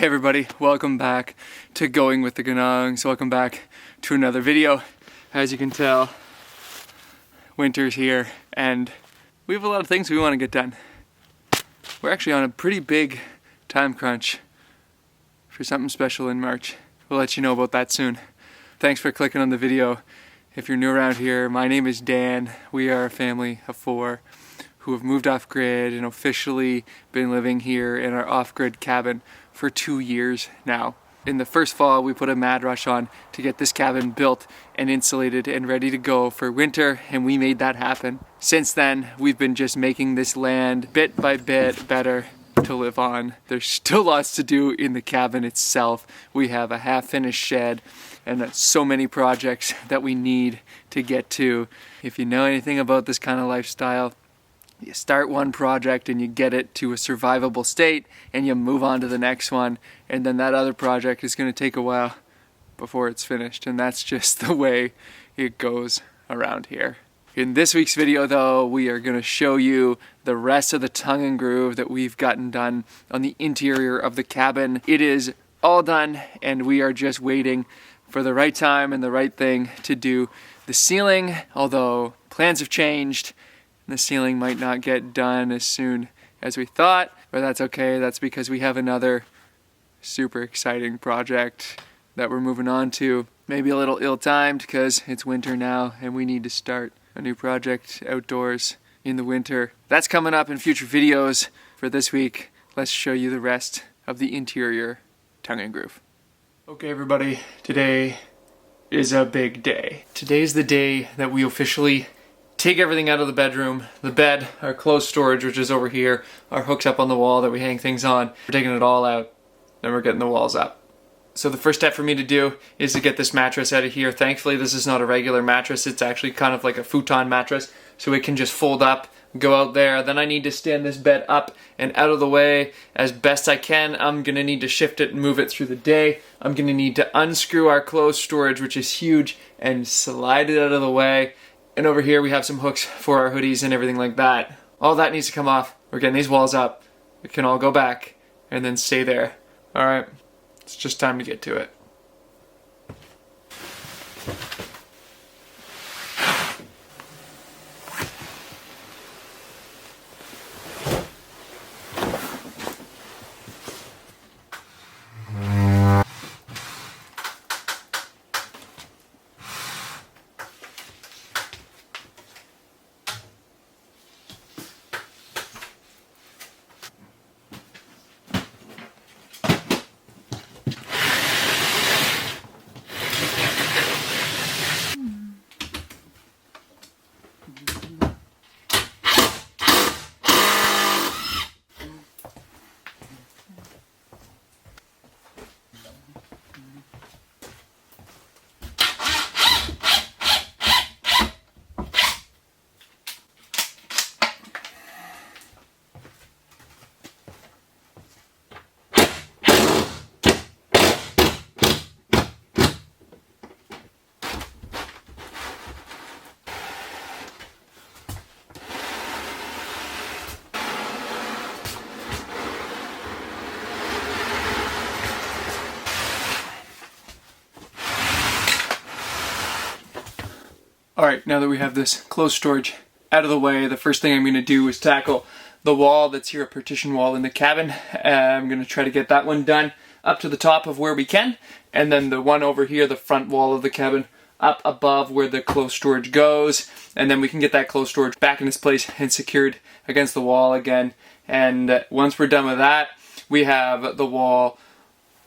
Hey everybody, welcome back to Going With The Ganongs. Welcome back to another video. As you can tell, winter's here and we have a lot of things we want to get done. We're actually on a pretty big time crunch for something special in March. We'll let you know about that soon. Thanks for clicking on the video. If you're new around here, my name is Dan. We are a family of 4 who have moved off-grid and officially been living here in our off-grid cabin for 2 years now. In the first fall, we put a mad rush on to get this cabin built and insulated and ready to go for winter, and we made that happen. Since then, we've been just making this land bit by bit better to live on. There's still lots to do in the cabin itself. We have a half-finished shed and so many projects that we need to get to. If you know anything about this kind of lifestyle, you start one project and you get it to a survivable state and you move on to the next one, and then that other project is going to take a while before it's finished, and that's just the way it goes around here. In this week's video though, we are going to show you the rest of the tongue and groove that we've gotten done on the interior of the cabin. It is all done and we are just waiting for the right time and the right thing to do the ceiling, although plans have changed. The ceiling might not get done as soon as we thought, but that's okay. That's because we have another super exciting project that we're moving on to. Maybe a little ill-timed because it's winter now and we need to start a new project outdoors in the winter. That's coming up in future videos. For this week, let's show you the rest of the interior tongue and groove. Okay everybody, today is a big day. Today's the day that we officially take everything out of the bedroom. The bed, our clothes storage, which is over here, our hooks up on the wall that we hang things on. We're taking it all out, then we're getting the walls up. So the first step for me to do is to get this mattress out of here. Thankfully, this is not a regular mattress. It's actually kind of like a futon mattress, so it can just fold up, go out there. Then I need to stand this bed up and out of the way as best I can. I'm gonna need to shift it and move it through the day. I'm gonna need to unscrew our clothes storage, which is huge, and slide it out of the way. And over here we have some hooks for our hoodies and everything like that. All that needs to come off. We're getting these walls up. It can all go back and then stay there. Alright, it's just time to get to it. Alright, now that we have this clothes storage out of the way, the first thing I'm going to do is tackle the wall that's here, a partition wall in the cabin. I'm going to try to get that one done up to the top of where we can, and then the one over here, the front wall of the cabin, up above where the clothes storage goes, and then we can get that clothes storage back in its place and secured against the wall again. And once we're done with that, we have the wall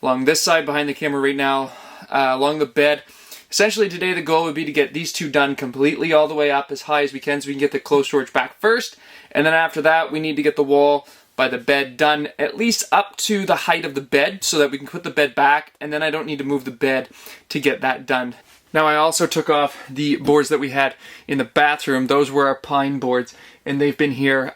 along this side behind the camera right now, along the bed. Essentially today the goal would be to get these two done completely all the way up as high as we can so we can get the clothes storage back first, and then after that we need to get the wall by the bed done at least up to the height of the bed so that we can put the bed back, and then I don't need to move the bed to get that done. Now I also took off the boards that we had in the bathroom. Those were our pine boards and they've been here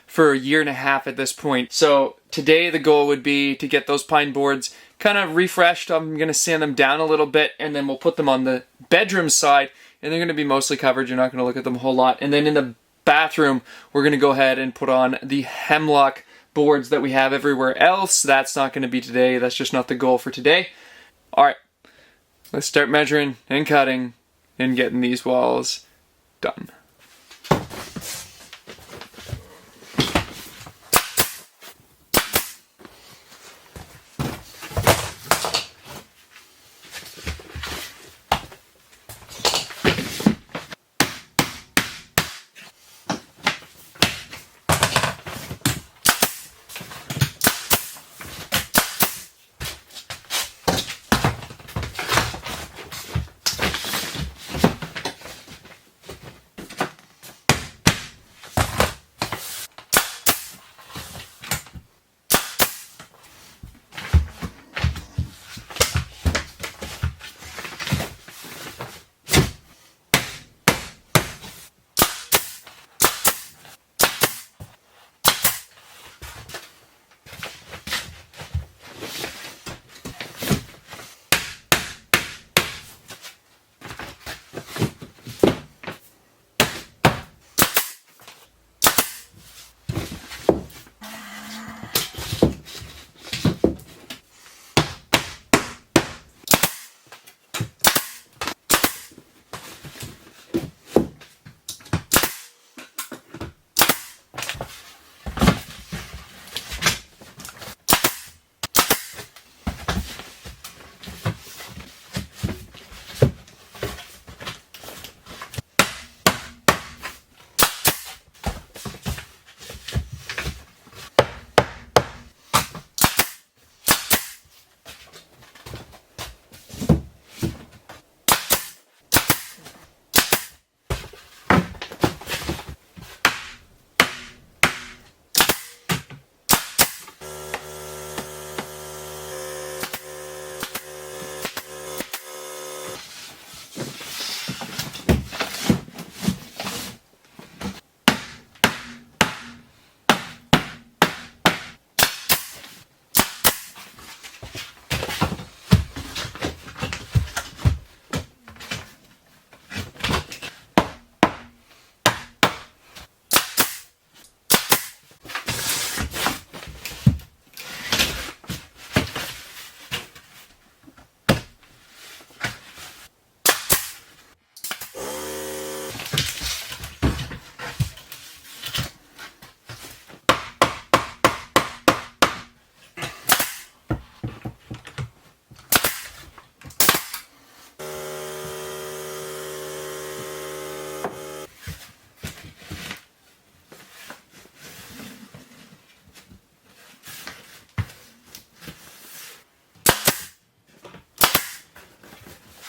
for a year and a half at this point. So today the goal would be to get those pine boards kind of refreshed. I'm going to sand them down a little bit and then we'll put them on the bedroom side and they're going to be mostly covered. You're not going to look at them a whole lot. And then in the bathroom, we're going to go ahead and put on the hemlock boards that we have everywhere else. That's not going to be today. That's just not the goal for today. Alright, let's start measuring and cutting and getting these walls done.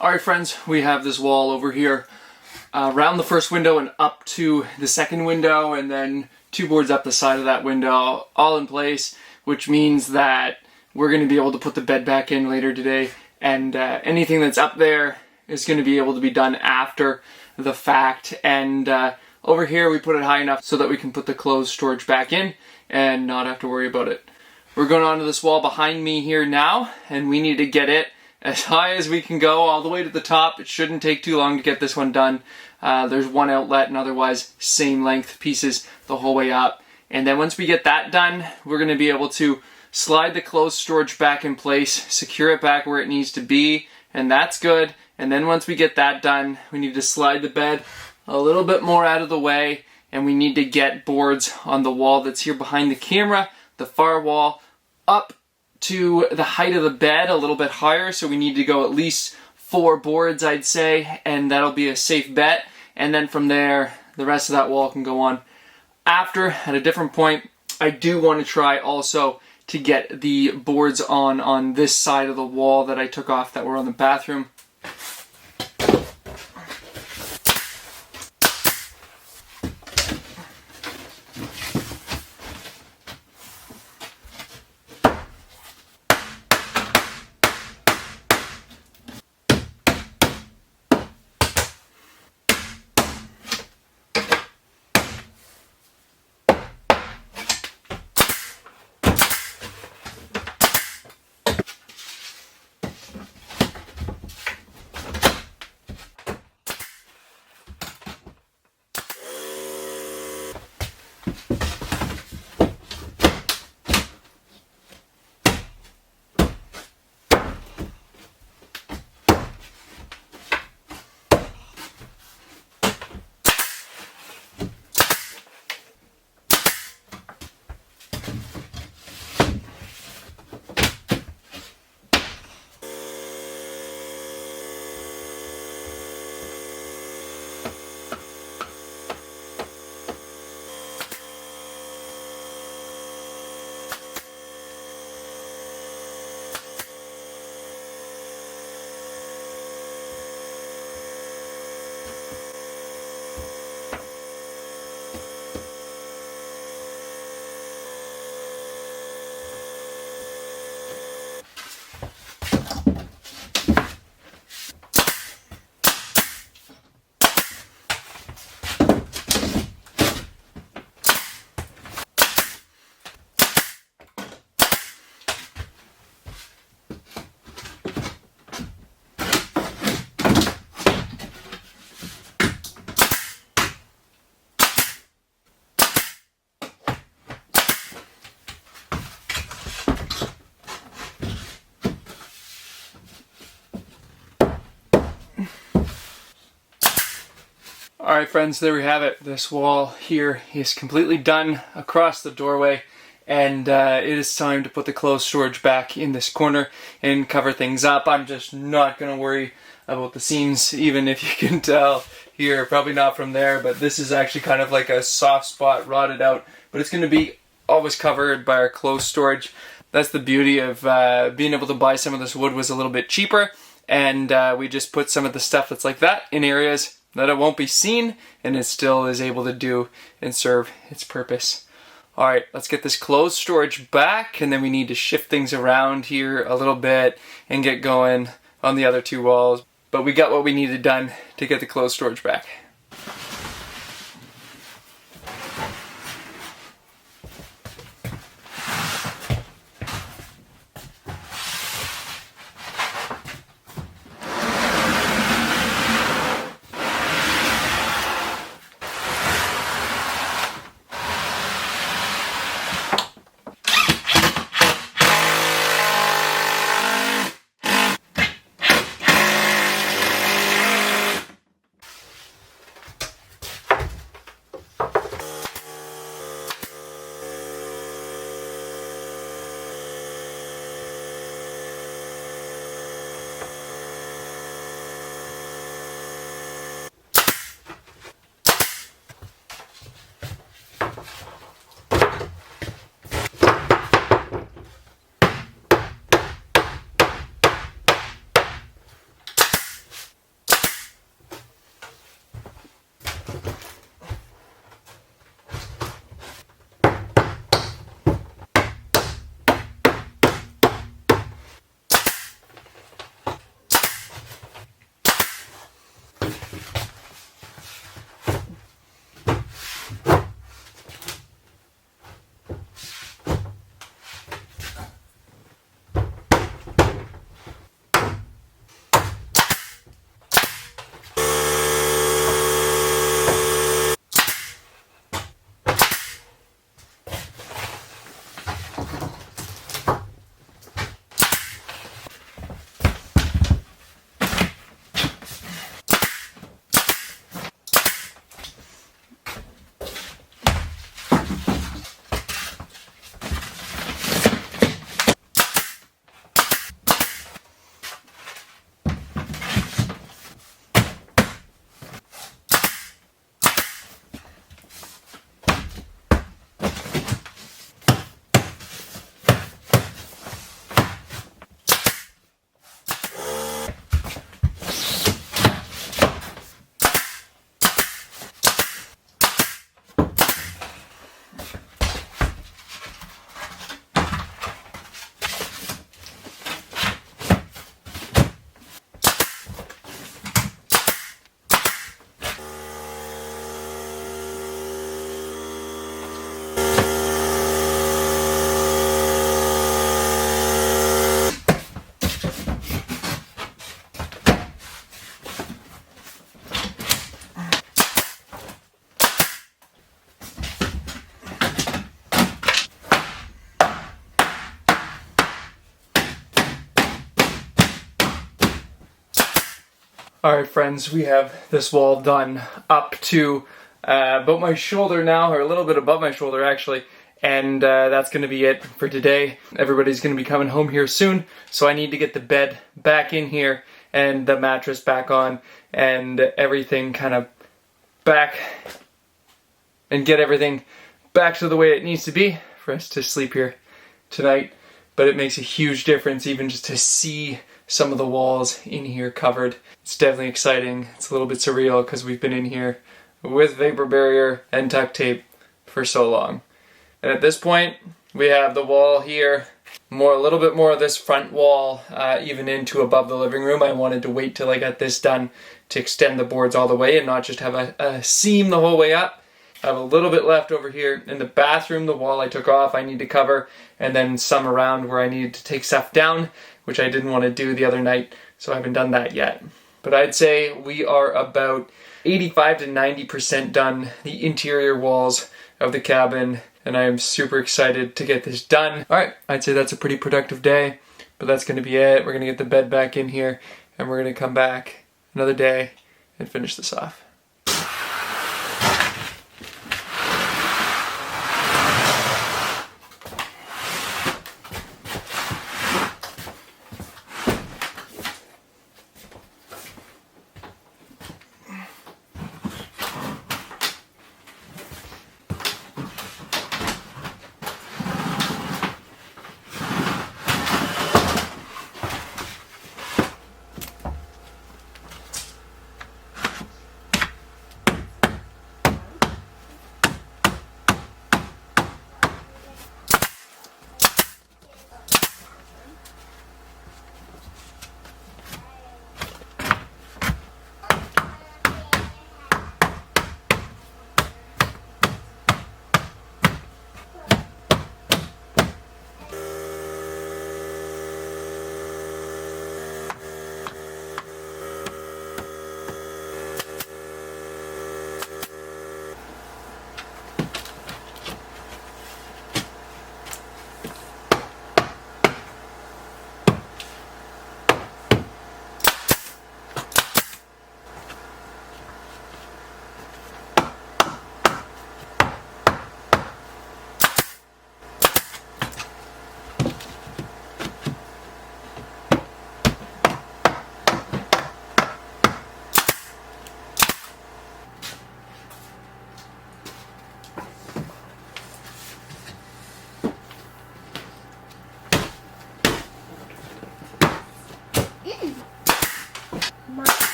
Alright friends, we have this wall over here around the first window and up to the second window, and then 2 boards up the side of that window, all in place, which means that we're going to be able to put the bed back in later today, and anything that's up there is going to be able to be done after the fact. And over here we put it high enough so that we can put the clothes storage back in and not have to worry about it. We're going onto this wall behind me here now, and we need to get it as high as we can go, all the way to the top. It shouldn't take too long to get this one done. There's one outlet and otherwise same length pieces the whole way up. And then once we get that done, we're going to be able to slide the clothes storage back in place, secure it back where it needs to be, and that's good. And then once we get that done, we need to slide the bed a little bit more out of the way, and we need to get boards on the wall that's here behind the camera, the far wall, up to the height of the bed, a little bit higher, so we need to go at least 4 boards, I'd say, and that'll be a safe bet. And then from there, the rest of that wall can go on after, at a different point. I do want to try also to get the boards on this side of the wall that I took off that were on the bathroom. Alright friends, there we have it. This wall here is completely done across the doorway, and it is time to put the clothes storage back in this corner and cover things up. I'm just not going to worry about the seams, even if you can tell here, probably not from there, but this is actually kind of like a soft spot, rotted out, but it's going to be always covered by our clothes storage. That's the beauty of being able to buy some of this wood was a little bit cheaper, and we just put some of the stuff that's like that in areas that it won't be seen, and it still is able to do and serve its purpose. Alright, let's get this clothes storage back, and then we need to shift things around here a little bit and get going on the other two walls. But we got what we needed done to get the clothes storage back. Alright friends, we have this wall done up to about my shoulder now, or a little bit above my shoulder actually, and that's going to be it for today. Everybody's going to be coming home here soon, so I need to get the bed back in here and the mattress back on and everything kind of back, and get everything back to the way it needs to be for us to sleep here tonight. But it makes a huge difference even just to see some of the walls in here covered. It's definitely exciting. It's a little bit surreal because we've been in here with vapor barrier and duct tape for so long. And at this point, we have the wall here, a little bit more of this front wall, even into above the living room. I wanted to wait till I got this done to extend the boards all the way and not just have a seam the whole way up. I have a little bit left over here in the bathroom. The wall I took off I need to cover, and then some around where I needed to take stuff down, which I didn't want to do the other night, so I haven't done that yet. But I'd say we are about 85 to 90% done the interior walls of the cabin, and I am super excited to get this done. Alright, I'd say that's a pretty productive day, but that's going to be it. We're going to get the bed back in here, and we're going to come back another day and finish this off.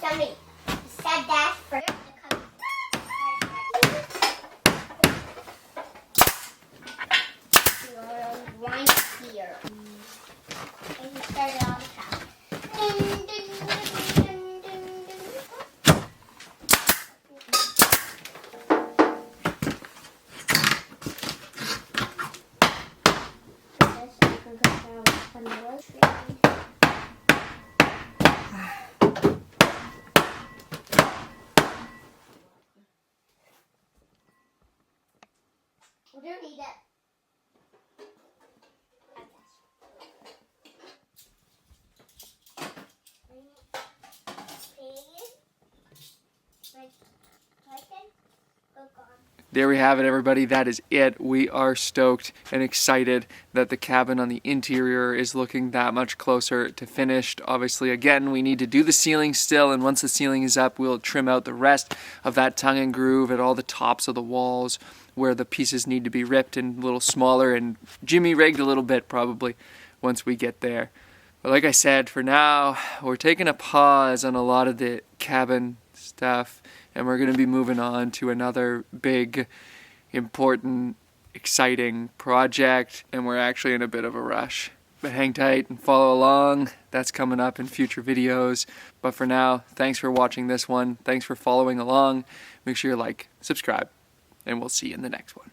Somebody said that for right here. And you started on the top. We don't need it. There we have it, everybody. That is it. We are stoked and excited that the cabin on the interior is looking that much closer to finished. Obviously, again, we need to do the ceiling still, and once the ceiling is up, we'll trim out the rest of that tongue and groove at all the tops of the walls where the pieces need to be ripped and a little smaller and jimmy rigged a little bit probably once we get there. But like I said, for now, we're taking a pause on a lot of the cabin stuff, and we're going to be moving on to another big, important, exciting project, and we're actually in a bit of a rush. But hang tight and follow along. That's coming up in future videos. But for now, thanks for watching this one. Thanks for following along. Make sure you like, subscribe, and we'll see you in the next one.